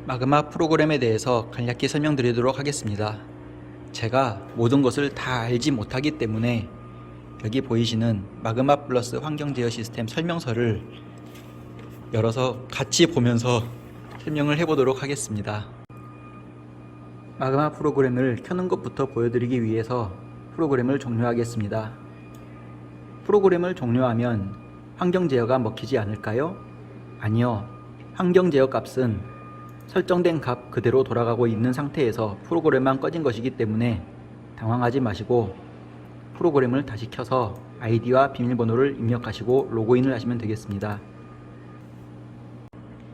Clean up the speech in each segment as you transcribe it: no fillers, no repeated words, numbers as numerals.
마그마 프로그램에 대해서 간략히 설명드리도록 하겠습니다. 제가 모든 것을 다 알지 못하기 때문에 여기 보이시는 마그마 플러스 환경 제어 시스템 설명서를 열어서 같이 보면서 설명을 해보도록 하겠습니다. 마그마 프로그램을 켜는 것부터 보여드리기 위해서 프로그램을 종료하겠습니다. 프로그램을 종료하면 환경 제어가 먹히지 않을까요? 아니요. 환경 제어 값은 설정된 값 그대로 돌아가고 있는 상태에서 프로그램만 꺼진 것이기 때문에 당황하지 마시고 프로그램을 다시 켜서 아이디와 비밀번호를 입력하시고 로그인을 하시면 되겠습니다.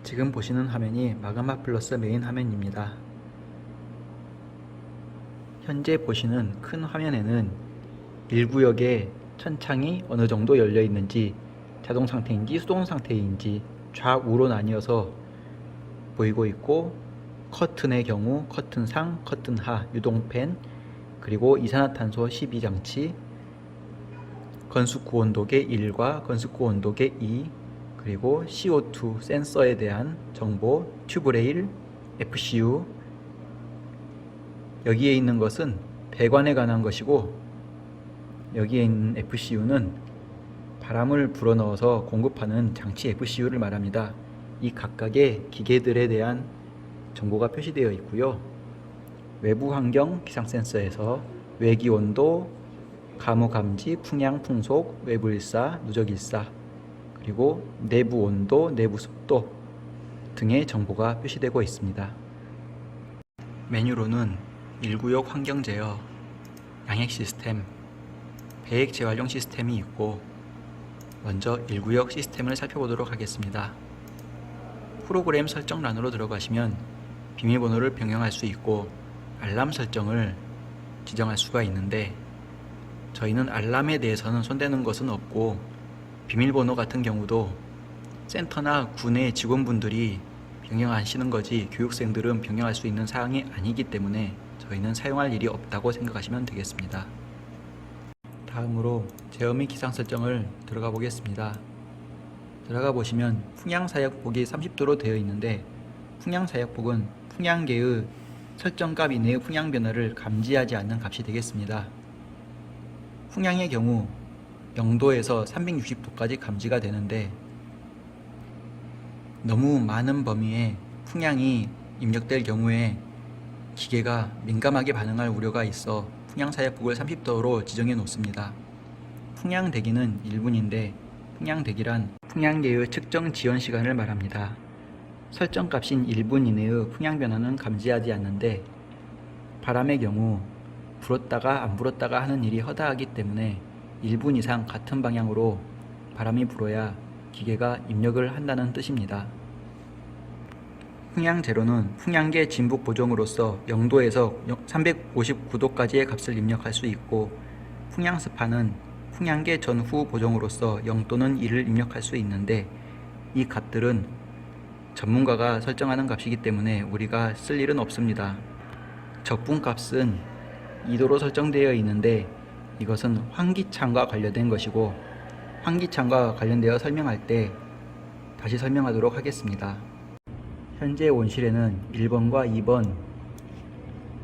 지금 보시는 화면이 마그마 플러스 메인 화면입니다. 현재 보시는 큰 화면에는 1구역에 천창이 어느 정도 열려 있는지 자동 상태인지 수동 상태인지 좌우로 나뉘어서 보이고 있고, 커튼의 경우 커튼 상, 커튼 하, 유동팬, 그리고 이산화탄소 12장치, 건축구 온도계 1과 건축구 온도계 2, 그리고 CO2 센서에 대한 정보, 튜브레일, FCU. 여기에 있는 것은 배관에 관한 것이고, 여기에 있는 FCU는 바람을 불어넣어서 공급하는 장치 FCU를 말합니다. 이 각각의 기계들에 대한 정보가 표시되어 있고요. 외부 환경 기상 센서에서 외기 온도, 가무 감지, 풍향, 풍속, 외부 일사, 누적 일사, 그리고 내부 온도, 내부 습도 등의 정보가 표시되고 있습니다. 메뉴로는 1구역 환경 제어, 양액 시스템, 배액 재활용 시스템이 있고, 먼저 1구역 시스템을 살펴보도록 하겠습니다. 프로그램 설정란으로 들어가시면 비밀번호를 변경할 수 있고 알람 설정을 지정할 수가 있는데, 저희는 알람에 대해서는 손대는 것은 없고 비밀번호 같은 경우도 센터나 군의 직원분들이 변경하시는 거지 교육생들은 변경할 수 있는 사항이 아니기 때문에 저희는 사용할 일이 없다고 생각하시면 되겠습니다. 다음으로 제어 및 기상 설정을 들어가 보겠습니다. 들어가 보시면 풍향 사역폭이 30도로 되어 있는데, 풍향 사역폭은 풍향계의 설정값 이내의 풍향 변화를 감지하지 않는 값이 되겠습니다. 풍향의 경우 0도에서 360도까지 감지가 되는데, 너무 많은 범위의 풍향이 입력될 경우에 기계가 민감하게 반응할 우려가 있어 풍향 사역폭을 30도로 지정해 놓습니다. 풍향 대기는 1분인데 풍향 대기란 풍향계의 측정 지연 시간을 말합니다. 설정값인 1분 이내의 풍향 변화는 감지하지 않는데, 바람의 경우 불었다가 안 불었다가 하는 일이 허다하기 때문에 1분 이상 같은 방향으로 바람이 불어야 기계가 입력을 한다는 뜻입니다. 풍향 제로는 풍향계 진북 보정으로서 0도에서 359도까지의 값을 입력할 수 있고, 풍향 스파는 풍향계 전후 보정으로서 0 또는 1을 입력할 수 있는데, 이 값들은 전문가가 설정하는 값이기 때문에 우리가 쓸 일은 없습니다. 적분 값은 2도로 설정되어 있는데, 이것은 환기창과 관련된 것이고 환기창과 관련되어 설명할 때 다시 설명하도록 하겠습니다. 현재 온실에는 1번과 2번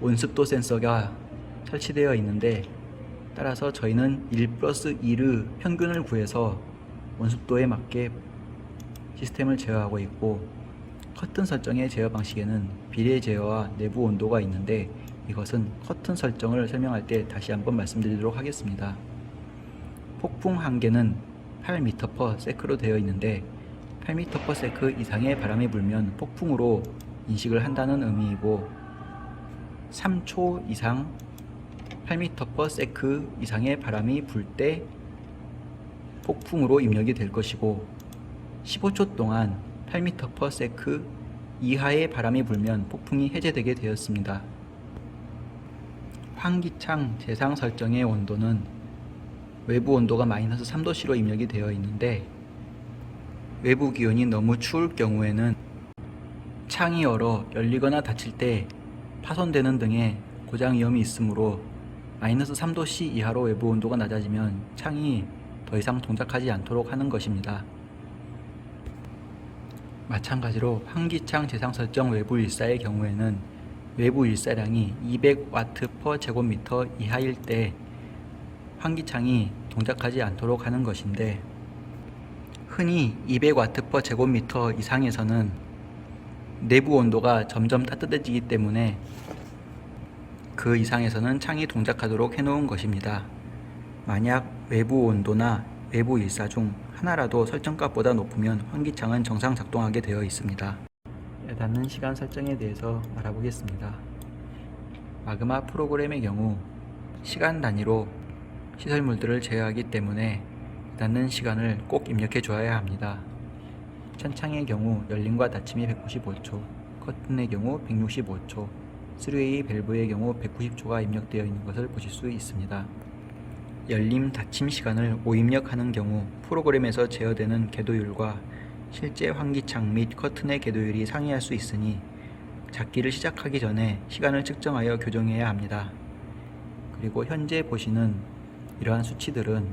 온습도 센서가 설치되어 있는데, 따라서 저희는 1+1의 평균을 구해서 온습도에 맞게 시스템을 제어하고 있고, 커튼 설정의 제어 방식에는 비례 제어와 내부 온도가 있는데, 이것은 커튼 설정을 설명할 때 다시 한번 말씀드리도록 하겠습니다. 폭풍 한계는 8m/s로 되어 있는데, 8m/s 이상의 바람이 불면 폭풍으로 인식을 한다는 의미이고, 3초 이상 8m/s 이상의 바람이 불 때 폭풍으로 입력이 될 것이고, 15초 동안 8m/s 이하의 바람이 불면 폭풍이 해제되게 되었습니다. 환기창 재상 설정의 온도는 외부 온도가 마이너스 3도씨로 입력이 되어 있는데, 외부 기온이 너무 추울 경우에는 창이 얼어 열리거나 닫힐 때 파손되는 등의 고장 위험이 있으므로 마이너스 3도씨 이하로 외부 온도가 낮아지면 창이 더 이상 동작하지 않도록 하는 것입니다. 마찬가지로 환기창 재상 설정 외부 일사의 경우에는 외부 일사량이 200W/제곱미터 이하일 때 환기창이 동작하지 않도록 하는 것인데, 흔히 200W/제곱미터 이상에서는 내부 온도가 점점 따뜻해지기 때문에 그 이상에서는 창이 동작하도록 해놓은 것입니다. 만약 외부 온도나 외부 일사 중 하나라도 설정값보다 높으면 환기창은 정상 작동하게 되어 있습니다. 닫는 시간 설정에 대해서 알아보겠습니다. 마그마 프로그램의 경우 시간 단위로 시설물들을 제어하기 때문에 닫는 시간을 꼭 입력해 줘야 합니다. 천창의 경우 열림과 닫힘이 195초, 커튼의 경우 165초, 3웨이 밸브의 경우 190초가 입력되어 있는 것을 보실 수 있습니다. 열림 닫힘 시간을 오입력하는 경우 프로그램에서 제어되는 궤도율과 실제 환기창 및 커튼의 궤도율이 상이할 수 있으니 작기를 시작하기 전에 시간을 측정하여 교정해야 합니다. 그리고 현재 보시는 이러한 수치들은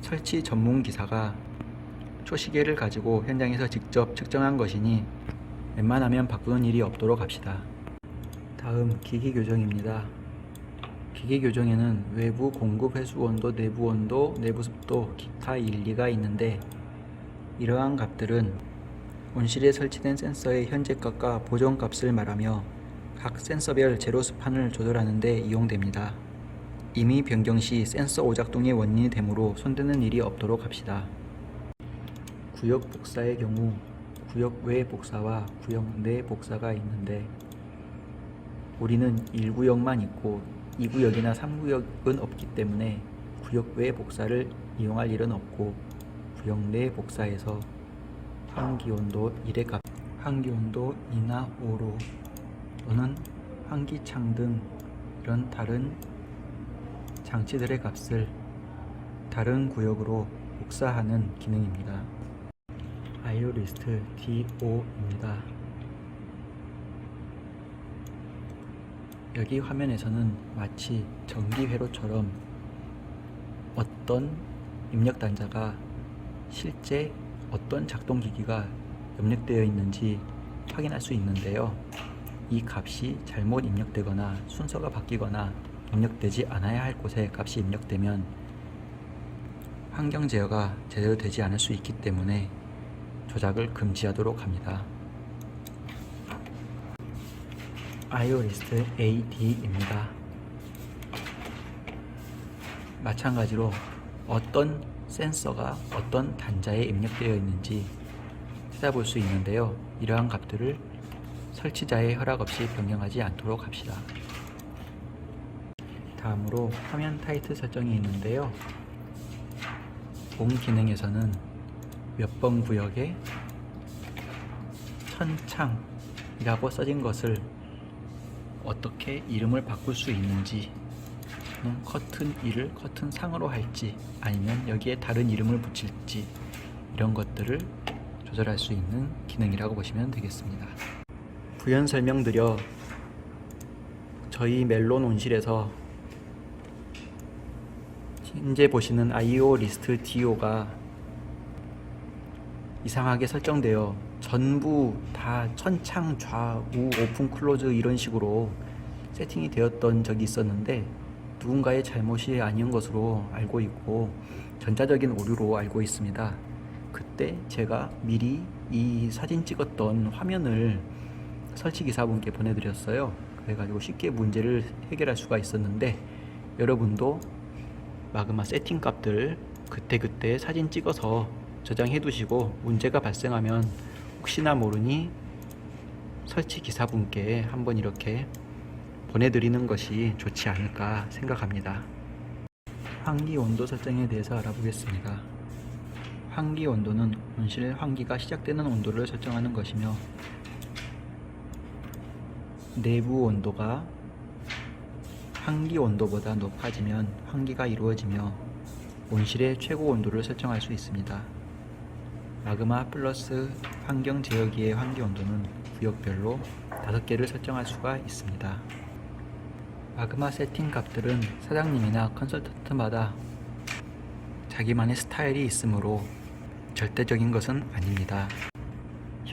설치 전문 기사가 초시계를 가지고 현장에서 직접 측정한 것이니 웬만하면 바꾸는 일이 없도록 합시다. 다음 기기 교정입니다. 기기 교정에는 외부 공급 회수 온도, 내부 온도, 내부 습도, 기타 일리가 있는데, 이러한 값들은 온실에 설치된 센서의 현재값과 보정값을 말하며 각 센서별 제로스판을 조절하는 데 이용됩니다. 임의 변경 시 센서 오작동의 원인이 되므로 손대는 일이 없도록 합시다. 구역 복사의 경우 구역 외 복사와 구역 내 복사가 있는데, 우리는 1구역만 있고 2구역이나 3구역은 없기 때문에 구역 외 복사를 이용할 일은 없고, 구역 내 복사에서 환기온도 1의 값, 환기온도 2나 5로 또는 환기창 등 이런 다른 장치들의 값을 다른 구역으로 복사하는 기능입니다. IO 리스트 DO입니다. 여기 화면에서는 마치 전기 회로처럼 어떤 입력 단자가 실제 어떤 작동 기기가 입력되어 있는지 확인할 수 있는데요. 이 값이 잘못 입력되거나 순서가 바뀌거나 입력되지 않아야 할 곳에 값이 입력되면 환경 제어가 제대로 되지 않을 수 있기 때문에 조작을 금지하도록 합니다. IO 리스트 AD입니다. 마찬가지로 어떤 센서가 어떤 단자에 입력되어 있는지 찾아볼 수 있는데요. 이러한 값들을 설치자의 허락 없이 변경하지 않도록 합시다. 다음으로 화면 타이틀 설정이 있는데요. 본 기능에서는 몇 번 구역에 천창이라고 써진 것을 어떻게 이름을 바꿀 수 있는지, 커튼 1을 커튼 상으로 할지 아니면 여기에 다른 이름을 붙일지, 이런 것들을 조절할 수 있는 기능이라고 보시면 되겠습니다. 부연 설명드려 저희 멜론 온실에서 현재 보시는 IO 리스트 DO가 이상하게 설정되어 전부 다 천창 좌우 오픈 클로즈 이런 식으로 세팅이 되었던 적이 있었는데, 누군가의 잘못이 아닌 것으로 알고 있고 전자적인 오류로 알고 있습니다. 그때 제가 미리 이 사진 찍었던 화면을 설치기사분께 보내드렸어요. 그래가지고 쉽게 문제를 해결할 수가 있었는데, 여러분도 마그마 세팅 값들 그때그때 사진 찍어서 저장해 두시고 문제가 발생하면 혹시나 모르니 설치 기사분께 한번 이렇게 보내드리는 것이 좋지 않을까 생각합니다. 환기 온도 설정에 대해서 알아보겠습니다. 환기 온도는 온실 환기가 시작되는 온도를 설정하는 것이며, 내부 온도가 환기 온도보다 높아지면 환기가 이루어지며 온실의 최고 온도를 설정할 수 있습니다. 마그마 플러스 환경 제어기의 환기 온도는 구역별로 5개를 설정할 수가 있습니다. 마그마 세팅 값들은 사장님이나 컨설턴트마다 자기만의 스타일이 있으므로 절대적인 것은 아닙니다.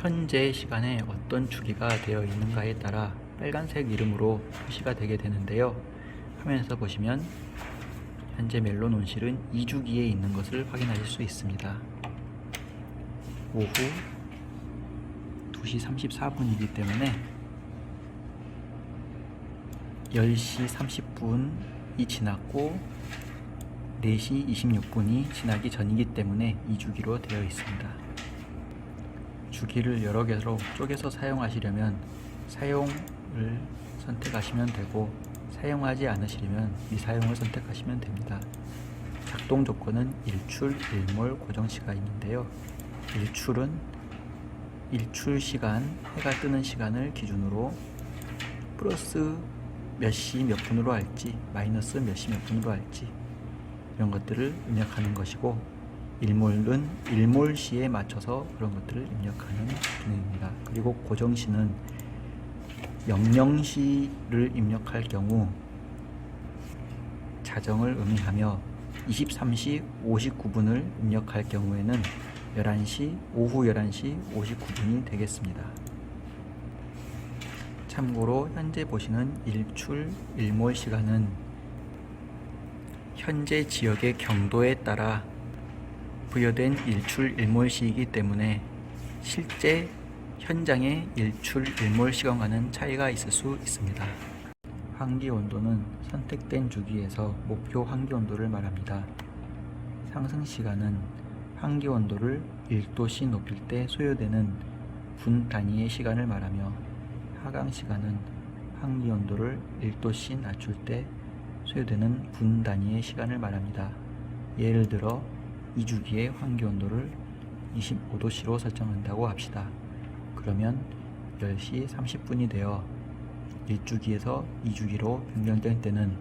현재 시간에 어떤 주기가 되어 있는가에 따라 빨간색 이름으로 표시가 되게 되는데요. 화면에서 보시면 현재 멜론 온실은 2주기에 있는 것을 확인하실 수 있습니다. 오후 2시 34분이기 때문에 10시 30분이 지났고 4시 26분이 지나기 전이기 때문에 2주기로 되어 있습니다. 주기를 여러 개로 쪼개서 사용하시려면 사용을 선택하시면 되고, 사용하지 않으시려면 미사용을 선택하시면 됩니다. 작동 조건은 일출, 일몰, 고정시가 있는데요. 일출은 일출 시간, 해가 뜨는 시간을 기준으로 플러스 몇 시 몇 분으로 할지, 마이너스 몇 시 몇 분으로 할지 이런 것들을 입력하는 것이고, 일몰은 일몰시에 맞춰서 그런 것들을 입력하는 기능입니다. 그리고 고정시는 명령시를 입력할 경우 자정을 의미하며 23시 59분을 입력할 경우에는 오후 11시 59분이 되겠습니다. 참고로 현재 보시는 일출, 일몰 시간은 현재 지역의 경도에 따라 부여된 일출, 일몰 시이기 때문에 실제 현장의 일출, 일몰 시간과는 차이가 있을 수 있습니다. 환기 온도는 선택된 주기에서 목표 환기 온도를 말합니다. 상승 시간은 환기 온도를 1도씨 높일 때 소요되는 분 단위의 시간을 말하며, 하강 시간은 환기 온도를 1도씨 낮출 때 소요되는 분 단위의 시간을 말합니다. 예를 들어 2주기의 환기 온도를 25도씨로 설정한다고 합시다. 그러면 10시 30분이 되어 1주기에서 2주기로 변경될 때는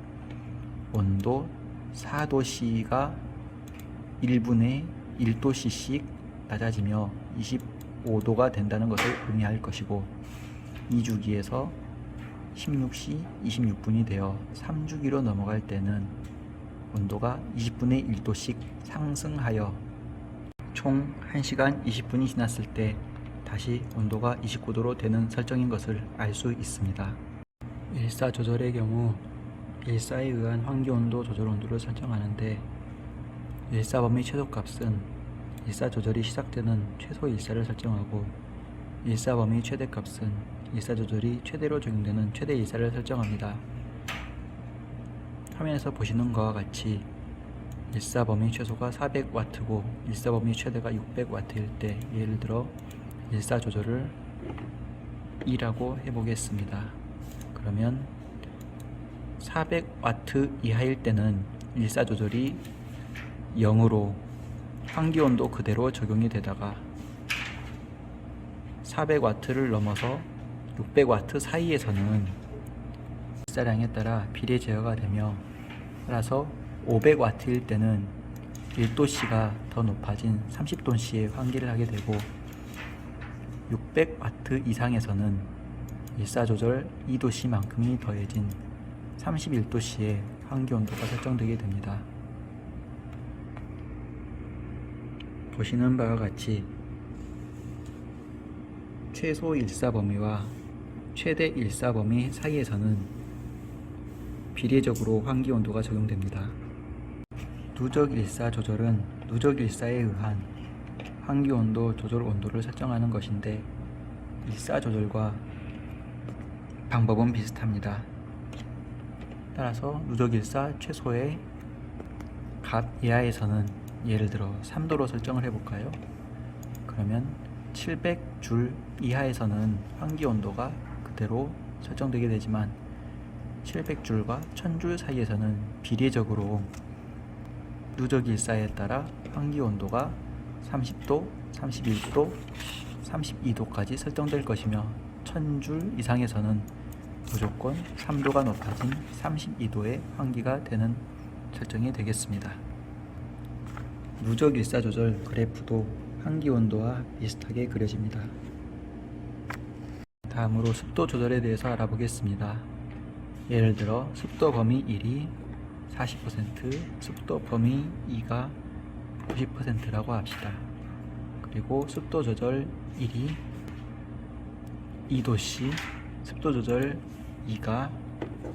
온도 4도씨가 1분에 1도씨씩 낮아지며 25도가 된다는 것을 의미할 것이고, 2주기에서 16시 26분이 되어 3주기로 넘어갈 때는 온도가 20분의 1도씩 상승하여 총 1시간 20분이 지났을 때 다시 온도가 29도로 되는 설정인 것을 알 수 있습니다. 일사 조절의 경우 일사에 의한 환기 온도 조절 온도를 설정하는데, 일사 범위 최소값은 일사 조절이 시작되는 최소 일사를 설정하고, 일사 범위 최대값은 일사 조절이 최대로 적용되는 최대 일사를 설정합니다. 화면에서 보시는 것과 같이 일사 범위 최소가 400W고 일사 범위 최대가 600W일 때, 예를 들어 일사 조절을 2라고 해보겠습니다. 그러면 400W 이하일 때는 일사 조절이 0으로 환기 온도 그대로 적용이 되다가 400W를 넘어서 600W 사이에서는 일사량에 따라 비례 제어가 되며, 따라서 500W일 때는 1도씨가 더 높아진 30도씨의 환기를 하게 되고, 600W 이상에서는 일사조절 2도씨만큼이 더해진 31도씨의 환기 온도가 설정되게 됩니다. 보시는 바와 같이 최소 일사 범위와 최대 일사 범위 사이에서는 비례적으로 환기 온도가 적용됩니다. 누적 일사 조절은 누적 일사에 의한 환기 온도 조절 온도를 설정하는 것인데, 일사 조절과 방법은 비슷합니다. 따라서 누적 일사 최소의 값 이하에서는 예를 들어 3도로 설정을 해볼까요? 그러면 700줄 이하에서는 환기 온도가 그대로 설정되게 되지만, 700줄과 1000줄 사이에서는 비례적으로 누적 일사에 따라 환기 온도가 30도, 31도, 32도까지 설정될 것이며, 1000줄 이상에서는 무조건 3도가 높아진 32도의 환기가 되는 설정이 되겠습니다. 누적 일사 조절 그래프도 환기 온도와 비슷하게 그려집니다. 다음으로 습도 조절에 대해서 알아보겠습니다. 예를 들어 습도 범위 1이 40%, 습도 범위 2가 90%라고 합시다. 그리고 습도 조절 1이 2도씨, 습도 조절 2가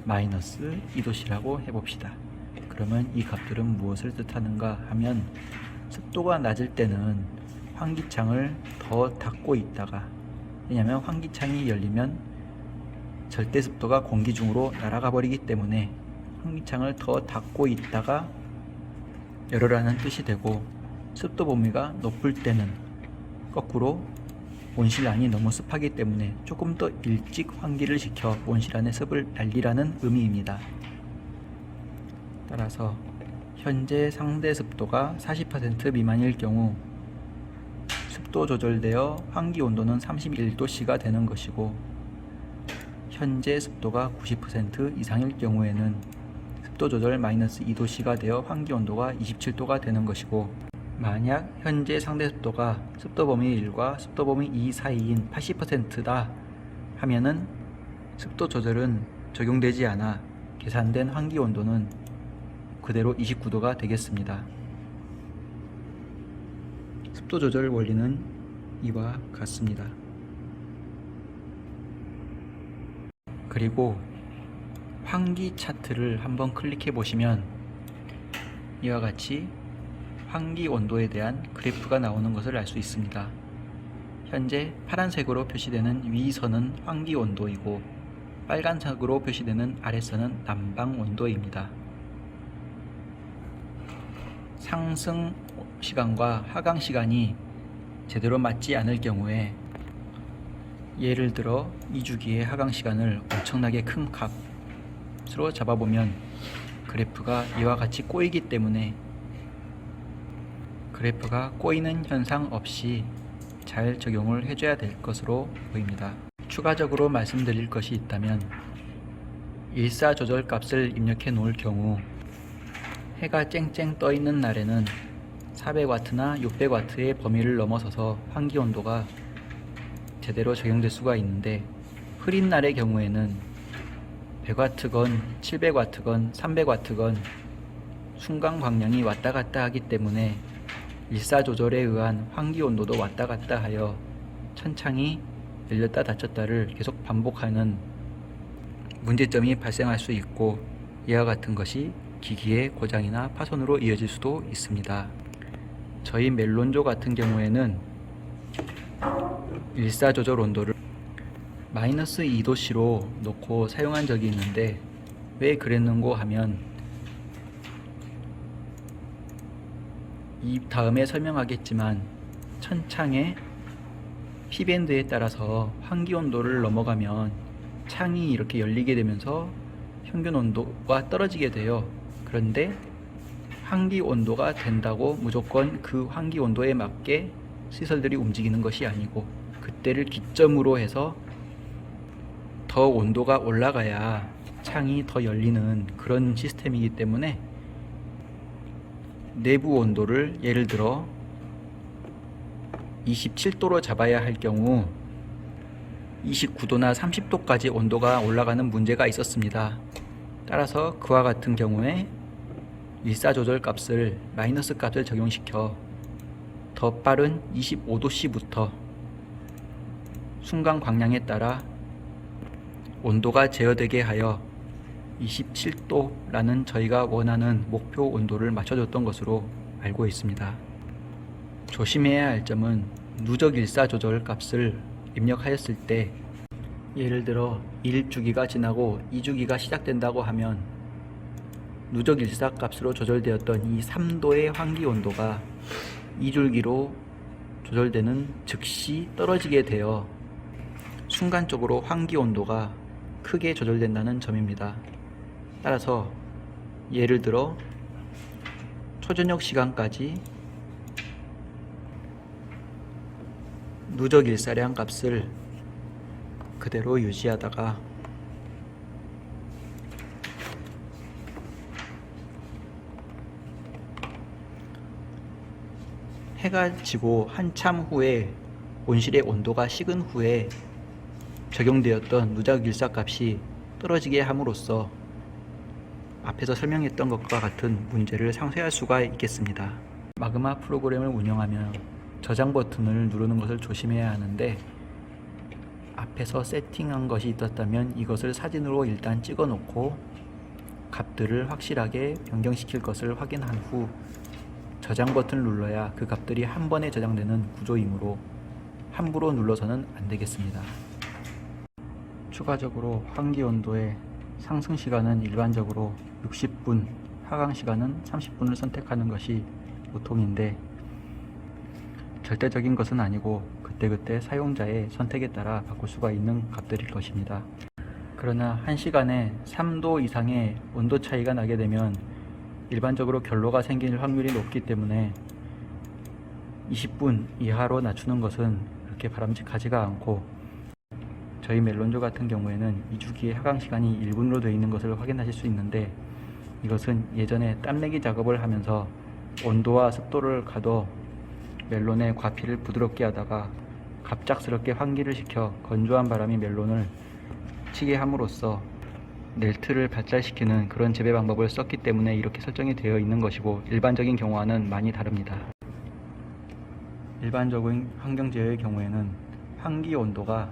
마이너스 2도씨라고 해봅시다. 그러면 이 값들은 무엇을 뜻하는가 하면, 습도가 낮을 때는 환기창을 더 닫고 있다가, 왜냐하면 환기창이 열리면 절대 습도가 공기 중으로 날아가 버리기 때문에 환기창을 더 닫고 있다가 열어라는 뜻이 되고, 습도 범위가 높을 때는 거꾸로 온실 안이 너무 습하기 때문에 조금 더 일찍 환기를 시켜 온실 안의 습을 날리라는 의미입니다. 따라서 현재 상대 습도가 40% 미만일 경우 습도 조절되어 환기 온도는 31도씨가 되는 것이고, 현재 습도가 90% 이상일 경우에는 습도 조절 마이너스 2도씨가 되어 환기 온도가 27도가 되는 것이고, 만약 현재 상대 습도가 습도 범위 1과 습도 범위 2 사이인 80%다 하면은 습도 조절은 적용되지 않아 계산된 환기 온도는 그대로 29도가 되겠습니다. 습도 조절 원리는 이와 같습니다. 그리고 환기 차트를 한번 클릭해 보시면 이와 같이 환기 온도에 대한 그래프가 나오는 것을 알 수 있습니다. 현재 파란색으로 표시되는 위선은 환기 온도이고, 빨간색으로 표시되는 아래선은 난방 온도입니다. 상승 시간과 하강 시간이 제대로 맞지 않을 경우에, 예를 들어 2주기의 하강 시간을 엄청나게 큰 값으로 잡아보면 그래프가 이와 같이 꼬이기 때문에, 그래프가 꼬이는 현상 없이 잘 적용을 해줘야 될 것으로 보입니다. 추가적으로 말씀드릴 것이 있다면, 일사조절 값을 입력해 놓을 경우 해가 쨍쨍 떠 있는 날에는 400W나 600W의 범위를 넘어서서 환기 온도가 제대로 적용될 수가 있는데, 흐린 날의 경우에는 100W건 700W건 300W건 순간 광량이 왔다 갔다 하기 때문에 일사조절에 의한 환기 온도도 왔다 갔다 하여 천창이 열렸다 닫혔다를 계속 반복하는 문제점이 발생할 수 있고, 이와 같은 것이 기기의 고장이나 파손으로 이어질 수도 있습니다. 저희 멜론조 같은 경우에는 일사조절 온도를 마이너스 2도씨로 놓고 사용한 적이 있는데, 왜 그랬는고 하면, 이 다음에 설명하겠지만 천창의 P밴드에 따라서 환기 온도를 넘어가면 창이 이렇게 열리게 되면서 평균 온도가 떨어지게 돼요. 그런데 환기 온도가 된다고 무조건 그 환기 온도에 맞게 시설들이 움직이는 것이 아니고, 그때를 기점으로 해서 더 온도가 올라가야 창이 더 열리는 그런 시스템이기 때문에, 내부 온도를 예를 들어 27도로 잡아야 할 경우 29도나 30도까지 온도가 올라가는 문제가 있었습니다. 따라서 그와 같은 경우에 일사조절 값을 마이너스 값을 적용시켜 더 빠른 25도씨부터 순간 광량에 따라 온도가 제어되게 하여 27도라는 저희가 원하는 목표 온도를 맞춰줬던 것으로 알고 있습니다. 조심해야 할 점은, 누적 일사조절 값을 입력하였을 때 예를 들어 1주기가 지나고 2주기가 시작된다고 하면 누적 일사 값으로 조절되었던 이 3도의 환기 온도가 2줄기로 조절되는 즉시 떨어지게 되어 순간적으로 환기 온도가 크게 조절된다는 점입니다. 따라서 예를 들어 초저녁 시간까지 누적 일사량 값을 그대로 유지하다가 해가 지고 한참 후에 온실의 온도가 식은 후에 적용되었던 누적 일사 값이 떨어지게 함으로써 앞에서 설명했던 것과 같은 문제를 상쇄할 수가 있겠습니다. 마그마 프로그램을 운영하며 저장 버튼을 누르는 것을 조심해야 하는데, 앞에서 세팅한 것이 있었다면 이것을 사진으로 일단 찍어 놓고 값들을 확실하게 변경시킬 것을 확인한 후 저장 버튼을 눌러야 그 값들이 한 번에 저장되는 구조이므로 함부로 눌러서는 안 되겠습니다. 추가적으로 환기 온도의 상승 시간은 일반적으로 60분, 하강 시간은 30분을 선택하는 것이 보통인데 절대적인 것은 아니고 그때그때 사용자의 선택에 따라 바꿀 수가 있는 값들일 것입니다. 그러나 1시간에 3도 이상의 온도 차이가 나게 되면 일반적으로 결로가 생길 확률이 높기 때문에 20분 이하로 낮추는 것은 그렇게 바람직하지가 않고 저희 멜론조 같은 경우에는 이 주기의 하강 시간이 1분으로 되어 있는 것을 확인하실 수 있는데 이것은 예전에 땀내기 작업을 하면서 온도와 습도를 가둬 멜론의 과피를 부드럽게 하다가 갑작스럽게 환기를 시켜 건조한 바람이 멜론을 치게 함으로써 넬트를 발달시키는 그런 재배 방법을 썼기 때문에 이렇게 설정이 되어 있는 것이고 일반적인 경우와는 많이 다릅니다. 일반적인 환경제어의 경우에는 환기 온도가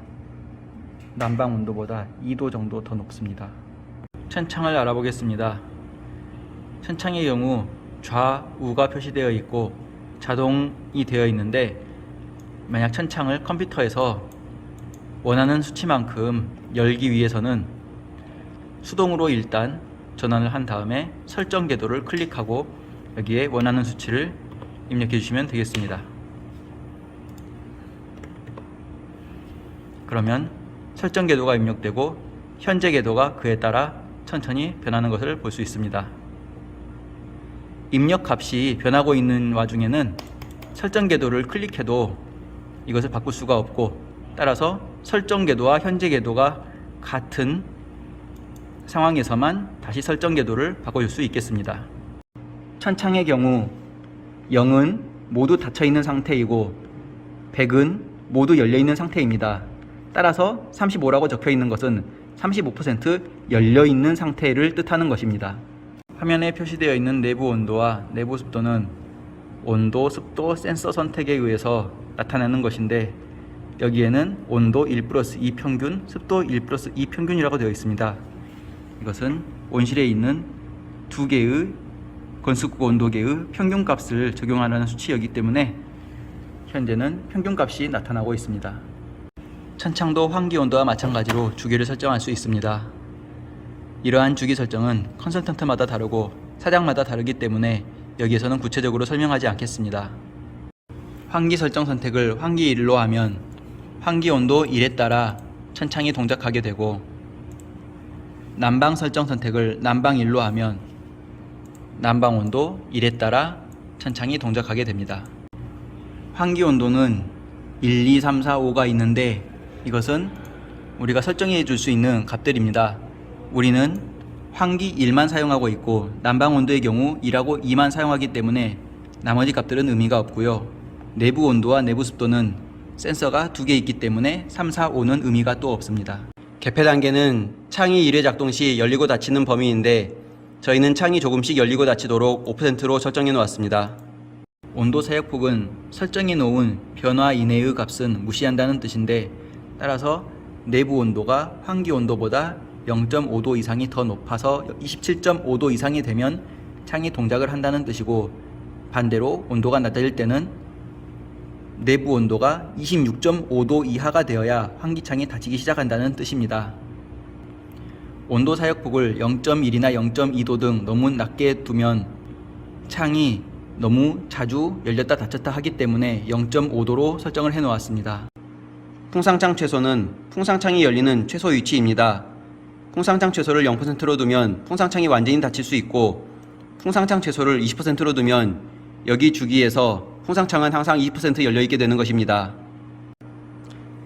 난방 온도보다 2도 정도 더 높습니다. 천창을 알아보겠습니다. 천창의 경우 좌우가 표시되어 있고 자동이 되어 있는데 만약 천창을 컴퓨터에서 원하는 수치만큼 열기 위해서는 수동으로 일단 전환을 한 다음에 설정 궤도를 클릭하고 여기에 원하는 수치를 입력해 주시면 되겠습니다. 그러면 설정 궤도가 입력되고 현재 궤도가 그에 따라 천천히 변하는 것을 볼 수 있습니다. 입력 값이 변하고 있는 와중에는 설정 궤도를 클릭해도 이것을 바꿀 수가 없고 따라서 설정 궤도와 현재 궤도가 같은 상황에서만 다시 설정 궤도를 바꿔줄 수 있겠습니다. 천창의 경우 0은 모두 닫혀있는 상태이고 100은 모두 열려있는 상태입니다. 따라서 35라고 적혀있는 것은 35% 열려있는 상태를 뜻하는 것입니다. 화면에 표시되어 있는 내부 온도와 내부 습도는 온도, 습도, 센서 선택에 의해서 나타나는 것인데 여기에는 온도 1+2 평균, 습도 1+2 평균이라고 되어 있습니다. 이것은 온실에 있는 두 개의 건축구 온도계의 평균값을 적용하는 수치이기 때문에 현재는 평균값이 나타나고 있습니다. 천창도 환기 온도와 마찬가지로 주기를 설정할 수 있습니다. 이러한 주기 설정은 컨설턴트마다 다르고 사장마다 다르기 때문에 여기에서는 구체적으로 설명하지 않겠습니다. 환기 설정 선택을 환기 1로 하면 환기 온도 1에 따라 천창이 동작하게 되고 난방 설정 선택을 난방 1로 하면 난방 온도 1에 따라 천창이 동작하게 됩니다. 환기 온도는 1, 2, 3, 4, 5가 있는데 이것은 우리가 설정해 줄 수 있는 값들입니다. 우리는 환기 1만 사용하고 있고 난방 온도의 경우 1하고 2만 사용하기 때문에 나머지 값들은 의미가 없고요. 내부 온도와 내부 습도는 센서가 2개 있기 때문에 3, 4, 5는 의미가 또 없습니다. 개폐 단계는 창이 1회 작동 시 열리고 닫히는 범위인데 저희는 창이 조금씩 열리고 닫히도록 5%로 설정해 놓았습니다. 온도 사역폭은 설정해 놓은 변화 이내의 값은 무시한다는 뜻인데 따라서 내부 온도가 환기 온도보다 0.5도 이상이 더 높아서 27.5도 이상이 되면 창이 동작을 한다는 뜻이고 반대로 온도가 낮아질 때는 내부 온도가 26.5도 이하가 되어야 환기창이 닫히기 시작한다는 뜻입니다. 온도 사역폭을 0.1이나 0.2도 등 너무 낮게 두면 창이 너무 자주 열렸다 닫혔다 하기 때문에 0.5도로 설정을 해 놓았습니다. 풍상창 최소는 풍상창이 열리는 최소 위치입니다. 풍상창 최소를 0%로 두면 풍상창이 완전히 닫힐 수 있고 풍상창 최소를 20%로 두면 여기 주기에서 풍상창은 항상 20% 열려있게 되는 것입니다.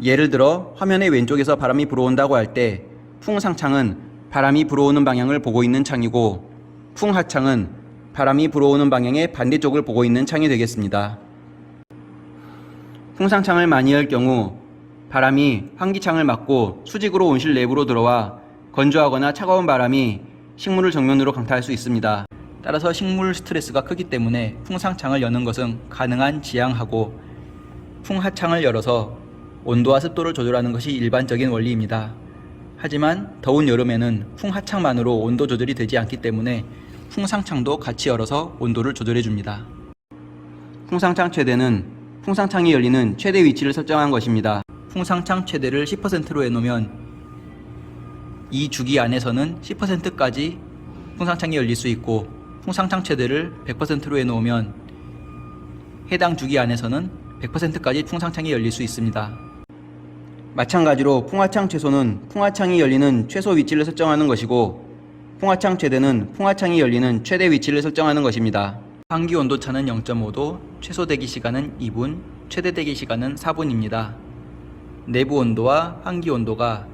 예를 들어 화면의 왼쪽에서 바람이 불어온다고 할 때 풍상창은 바람이 불어오는 방향을 보고 있는 창이고 풍하창은 바람이 불어오는 방향의 반대쪽을 보고 있는 창이 되겠습니다. 풍상창을 많이 열 경우 바람이 환기창을 막고 수직으로 온실 내부로 들어와 건조하거나 차가운 바람이 식물을 정면으로 강타할 수 있습니다. 따라서 식물 스트레스가 크기 때문에 풍상창을 여는 것은 가능한 지양하고 풍하창을 열어서 온도와 습도를 조절하는 것이 일반적인 원리입니다. 하지만 더운 여름에는 풍하창만으로 온도 조절이 되지 않기 때문에 풍상창도 같이 열어서 온도를 조절해 줍니다. 풍상창 최대는 풍상창이 열리는 최대 위치를 설정한 것입니다. 풍상창 최대를 10%로 해놓으면 이 주기 안에서는 10%까지 풍상창이 열릴 수 있고, 풍상창 최대를 100%로 해놓으면 해당 주기 안에서는 100%까지 풍상창이 열릴 수 있습니다. 마찬가지로 풍하창 최소는 풍하창이 열리는 최소 위치를 설정하는 것이고, 풍하창 최대는 풍하창이 열리는 최대 위치를 설정하는 것입니다. 환기 온도차는 0.5도, 최소 대기 시간은 2분, 최대 대기 시간은 4분입니다. 내부 온도와 환기 온도가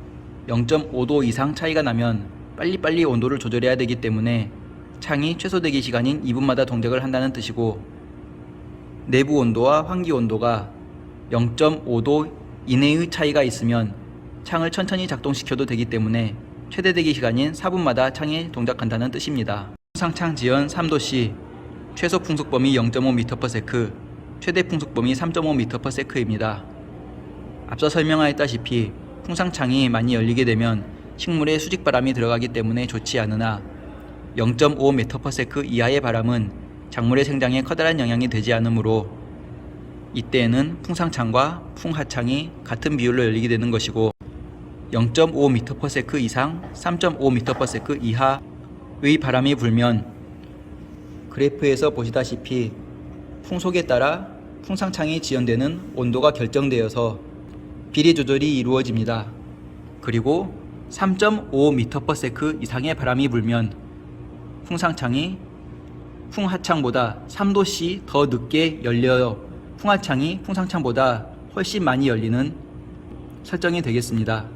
0.5도 이상 차이가 나면 빨리빨리 온도를 조절해야 되기 때문에 창이 최소 대기 시간인 2분마다 동작을 한다는 뜻이고, 내부 온도와 환기 온도가 0.5도 이내의 차이가 있으면 창을 천천히 작동시켜도 되기 때문에 최대 대기 시간인 4분마다 창이 동작한다는 뜻입니다. 풍상창 지연 3도 시 최소 풍속범위 0.5m/s, 최대 풍속범위 3.5m/s입니다. 앞서 설명하였다시피 풍상창이 많이 열리게 되면 식물에 수직바람이 들어가기 때문에 좋지 않으나 0.5m/s 이하의 바람은 작물의 생장에 커다란 영향이 되지 않으므로 이때에는 풍상창과 풍하창이 같은 비율로 열리게 되는 것이고, 0.5m/s 이상 3.5m/s 이하의 바람이 불면 그래프에서 보시다시피 풍속에 따라 풍상창이 지연되는 온도가 결정되어서 비례 조절이 이루어집니다. 그리고 3.5m/s 이상의 바람이 불면 풍상창이 풍하창보다 3도씨 더 늦게 열려요 풍하창이 풍상창보다 훨씬 많이 열리는 설정이 되겠습니다.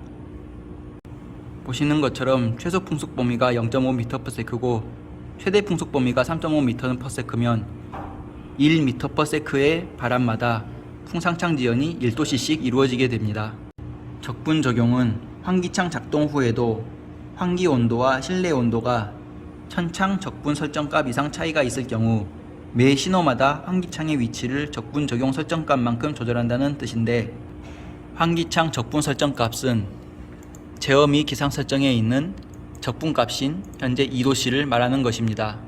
보시는 것처럼 최소 풍속 범위가 0.5m/s고 최대 풍속 범위가 3.5m/s면 1m/s의 바람마다 풍상창 지연이 1도씨씩 이루어지게 됩니다. 적분 적용은 환기창 작동 후에도 환기 온도와 실내 온도가 천창 적분 설정값 이상 차이가 있을 경우 매 신호마다 환기창의 위치를 적분 적용 설정값만큼 조절한다는 뜻인데, 환기창 적분 설정값은 제어 및 기상 설정에 있는 적분값인 현재 2도씨를 말하는 것입니다.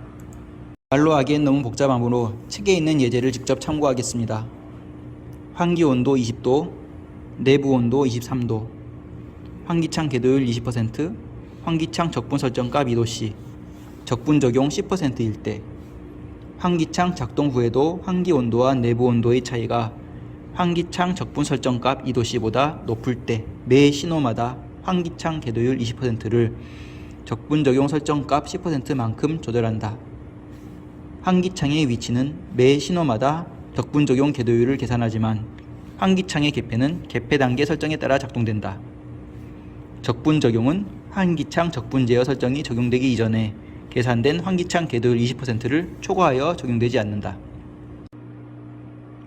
말로 하기엔 너무 복잡하므로 책에 있는 예제를 직접 참고하겠습니다. 환기 온도 20도, 내부 온도 23도, 환기창 궤도율 20%, 환기창 적분 설정값 2도씨, 적분 적용 10%일 때, 환기창 작동 후에도 환기 온도와 내부 온도의 차이가 환기창 적분 설정값 2도씨보다 높을 때 매 신호마다 환기창 궤도율 20%를 적분 적용 설정값 10%만큼 조절한다. 환기창의 위치는 매 신호마다 적분 적용 궤도율을 계산하지만 환기창의 개폐는 개폐 단계 설정에 따라 작동된다. 적분 적용은 환기창 적분 제어 설정이 적용되기 이전에 계산된 환기창 궤도율 20%를 초과하여 적용되지 않는다.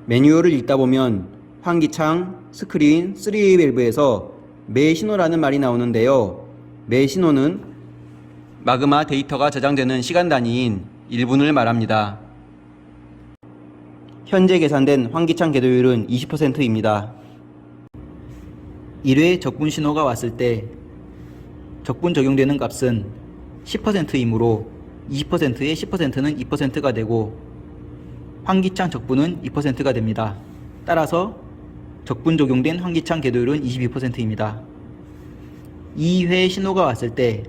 매뉴얼을 읽다 보면 환기창 스크린 3A 밸브에서 매 신호라는 말이 나오는데요. 매 신호는 마그마 데이터가 저장되는 시간 단위인 1분을 말합니다. 현재 계산된 환기창 궤도율은 20%입니다. 1회 적분 신호가 왔을 때 적분 적용되는 값은 10%이므로 20%의 10%는 2%가 되고 환기창 적분은 2%가 됩니다. 따라서 적분 적용된 환기창 궤도율은 22%입니다. 2회 신호가 왔을 때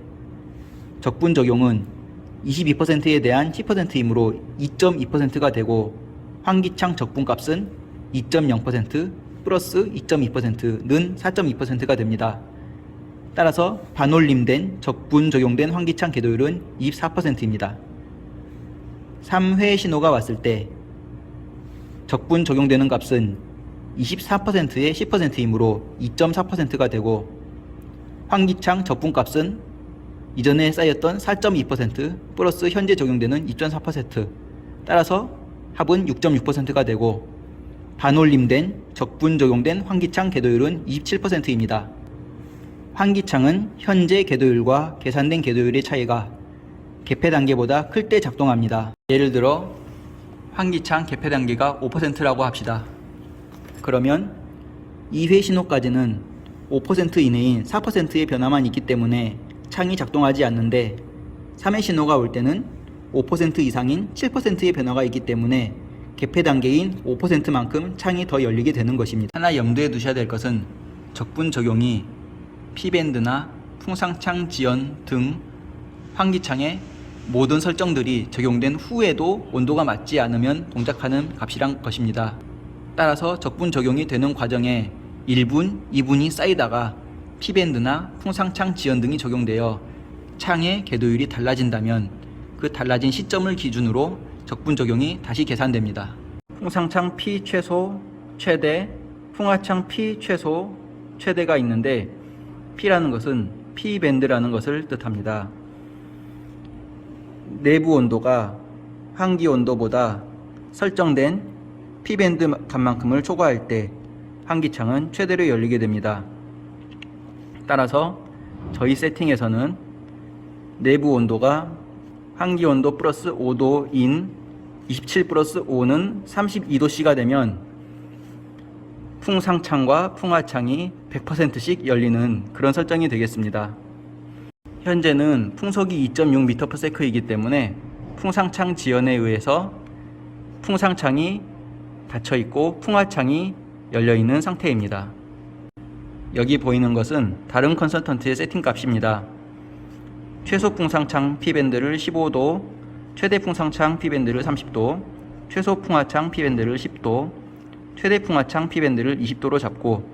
적분 적용은 22%에 대한 10%이므로 2.2%가 되고 환기창 적분값은 2.0% 플러스 2.2%는 4.2%가 됩니다. 따라서 반올림된 적분 적용된 환기창 궤도율은 24%입니다. 3회 신호가 왔을 때 적분 적용되는 값은 24%의 10%이므로 2.4%가 되고 환기창 적분값은 이전에 쌓였던 4.2% 플러스 현재 적용되는 2.4%, 따라서 합은 6.6%가 되고 반올림된 적분 적용된 환기창 궤도율은 27%입니다. 환기창은 현재 궤도율과 계산된 궤도율의 차이가 개폐 단계보다 클 때 작동합니다. 예를 들어 환기창 개폐 단계가 5%라고 합시다. 그러면 2회 신호까지는 5% 이내인 4%의 변화만 있기 때문에 창이 작동하지 않는데 3회 신호가 올 때는 5% 이상인 7%의 변화가 있기 때문에 개폐 단계인 5%만큼 창이 더 열리게 되는 것입니다. 하나 염두에 두셔야 될 것은 적분 적용이 P밴드나 풍상창 지연 등 환기창의 모든 설정들이 적용된 후에도 온도가 맞지 않으면 동작하는 값이란 것입니다. 따라서 적분 적용이 되는 과정에 1분, 2분이 쌓이다가 P밴드나 풍상창 지연 등이 적용되어 창의 궤도율이 달라진다면 그 달라진 시점을 기준으로 적분 적용이 다시 계산됩니다. 풍상창 P 최소, 최대, 풍하창 P 최소, 최대가 있는데 P라는 것은 P밴드라는 것을 뜻합니다. 내부 온도가 환기 온도보다 설정된 P밴드 값만큼을 초과할 때 환기창은 최대로 열리게 됩니다. 따라서 저희 세팅에서는 내부 온도가 환기 온도 플러스 5도인 27 플러스 5는 32도씨가 되면 풍상창과 풍하창이 100%씩 열리는 그런 설정이 되겠습니다. 현재는 풍속이 2.6m/s이기 때문에 풍상창 지연에 의해서 풍상창이 닫혀 있고 풍하창이 열려 있는 상태입니다. 여기 보이는 것은 다른 컨설턴트의 세팅 값입니다. 최소 풍상창 P밴드를 15도, 최대 풍상창 P밴드를 30도, 최소 풍하창 P밴드를 10도, 최대 풍하창 P밴드를 20도로 잡고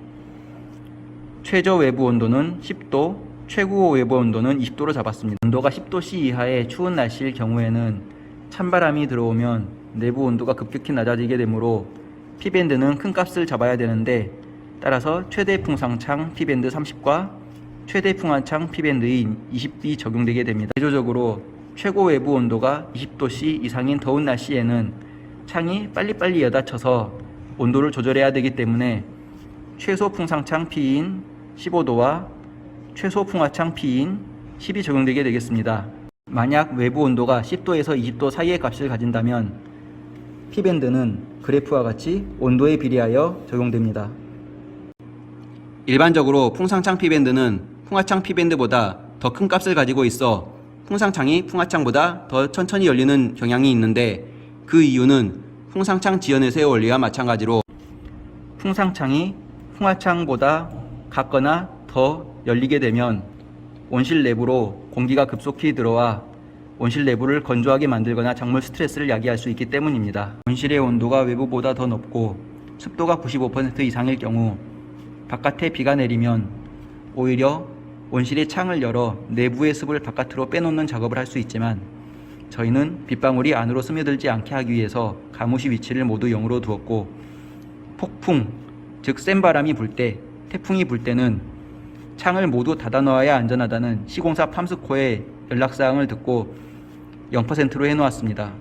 최저 외부 온도는 10도, 최고 외부 온도는 20도로 잡았습니다. 온도가 10도씨 이하의 추운 날씨일 경우에는 찬바람이 들어오면 내부 온도가 급격히 낮아지게 되므로 P밴드는 큰 값을 잡아야 되는데 따라서 최대 풍상창 P밴드 30과 최대 풍하창 P밴드인 20이 적용되게 됩니다. 대조적으로 최고 외부 온도가 20도씨 이상인 더운 날씨에는 창이 빨리빨리 여닫혀서 온도를 조절해야 되기 때문에 최소 풍상창 P인 15도와 최소 풍하창 P인 10이 적용되게 되겠습니다. 만약 외부 온도가 10도에서 20도 사이의 값을 가진다면 P밴드는 그래프와 같이 온도에 비례하여 적용됩니다. 일반적으로 풍상창 P밴드는 풍하창 P밴드보다 더 큰 값을 가지고 있어 풍상창이 풍하창보다 더 천천히 열리는 경향이 있는데 그 이유는 풍상창 지연에서의 원리와 마찬가지로 풍상창이 풍하창보다 같거나 더 열리게 되면 온실 내부로 공기가 급속히 들어와 온실 내부를 건조하게 만들거나 작물 스트레스를 야기할 수 있기 때문입니다. 온실의 온도가 외부보다 더 높고 습도가 95% 이상일 경우 바깥에 비가 내리면 오히려 온실의 창을 열어 내부의 습을 바깥으로 빼놓는 작업을 할 수 있지만 저희는 빗방울이 안으로 스며들지 않게 하기 위해서 가무시 위치를 모두 0으로 두었고 폭풍, 즉 센 바람이 불 때, 태풍이 불 때는 창을 모두 닫아 놓아야 안전하다는 시공사 팜스코의 연락사항을 듣고 0%로 해놓았습니다.